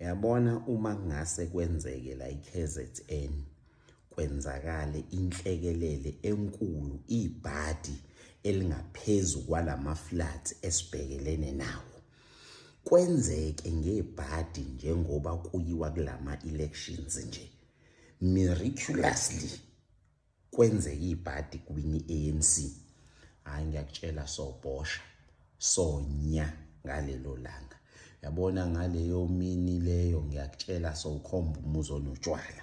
Uyabona uma ngase kwenzeke la iKZN kwenzakale inhlekelele enkulu ibhadi elingaphezulu kwalama flats esibhekelene nawo. Kwenzeke ngebhadi njengoba kuyiwa kulama elections nje. Miraculously kwenzeke ibhadi kuwini ANC. Hayi ngiyakutshela sobhosha sonya ngalelo langa. Uyabona ngaleyo mini leyo ngiyakutshela sowukhomba umuzo notshwala.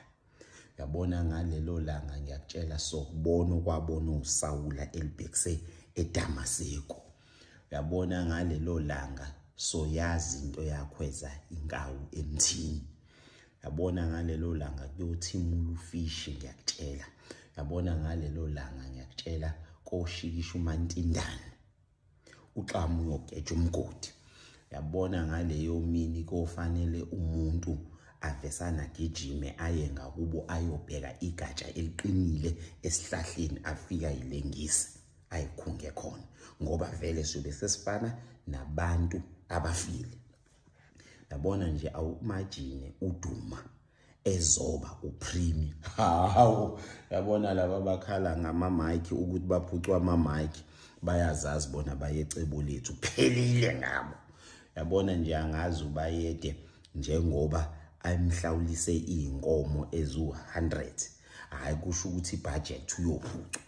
Uyabona ngalelo langa ngiyakutshela sokubona okwabona uSawula elibhekise eDamaseko. Uyabona ngalelo langa soyazi into yakhweza inkawu emthini. Uyabona ngalelo langa kuyothimula ufishi ngiyakutshela. Uyabona ngalelo langa ngiyakutshela koshikisha uMantindane. Uxamu uyogeja umgodi. Uyabona ngaleyo mini kofanele umuntu avesana gijime aye ngakubo ayobheka igatsha eliqinile esihlahleni afika ilengisi ayikhunge khona ngoba vele sobe sesifana nabantu abafile. Yabona nje awumagine uDuma ezoba uPremi. Hawu yabona laba bakhala ngama mic ukuthi baphucwa ama mic bayazazi bona bayecebo lethu phelile ngabo. Yabona nje angazi ubayede njengoba ayimhlawulise inkomo ezu100 hayi kusho ukuthi ibudget uyophuca.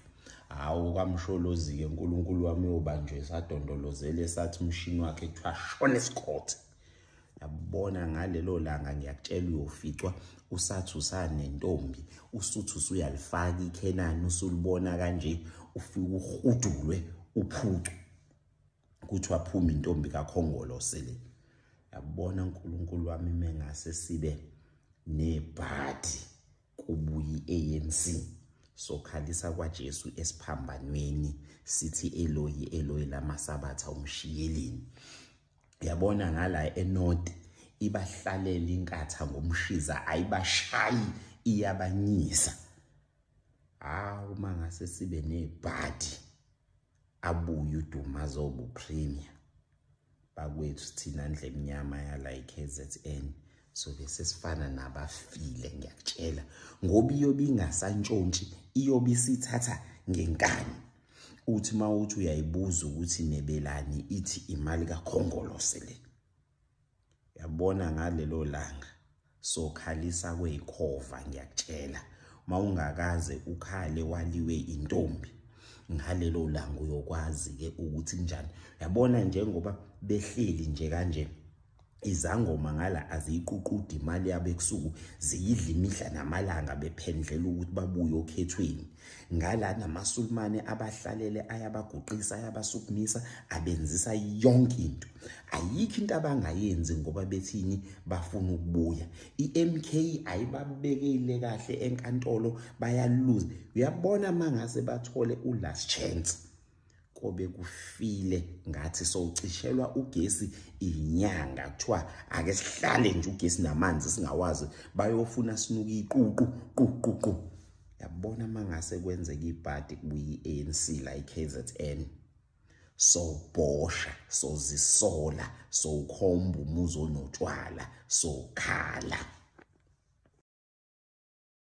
Hawu kamsholozi ke uNkulunkulu wami uyobanjwe sadondolozele sathi umshini wakhe kuthiwa shona esikhothi. Yabona ngalelo langa ngiyakutshela uyoficwa usathi usanentombi usuthi usuyalifaka iKenani usulibona kanje ufika uhudulwe uphucu kuthi waphuma intombi kaKhongolose le. Yabona uNkulunkulu wami mengase sibe nebhadi kubuyi ANC sokhalisa kwaJesu esiphambanweni sithi Eloyi lamasabatha umshiyeleni. Yabona ngala eNorth ibahlalela inkatha ngomshiza ayibashayi iyabanyisa. Hawu mangase sibe nebhadi abuye uDuma zobu Premier bakwethu thina ndle emnyama yala iKZN sobe sesifana nabafile ngiyakutshela ngoba iyobe ingasantshontshi iyobe isithatha ngenkani. Uthi mawuthi uyayibuza ukuthi nebelani ithi imali kaKhongolose le. Yabona ngalelo langa sokhalisa kweyikhova ngiyakutshela mawungakaze ukhale waliwe intombi ngalelo langa uyokwazi ke ukuthi njani. Yabona njengoba behleli nje kanje izangoma ngala aziyiququdi imali yabe kusuku ziyidla imihla namalanga bephendlela ukuthi babuye okhethweni. Ngala namaSulumane abahlalele ayabaguqisa ayabasukumisa abenzisa yonke into. Ayikho into abangayenzi ngoba bethini bafuna ukubuya. iMK ayibabekile kahle enkantolo bayaluza. Uyabona mangase bathole ulast chance kobe kufile ngathi sowucishelwa ugesi inyanga kuthiwa ake sihlale nje ugesi namanzi singawazi bayofuna sinuka iququ. Yabona mangase kwenzeka ibhadi kubuyi ANC la iKZN sobhosha sozisola sowukhomba umuzo notshwala sokhala.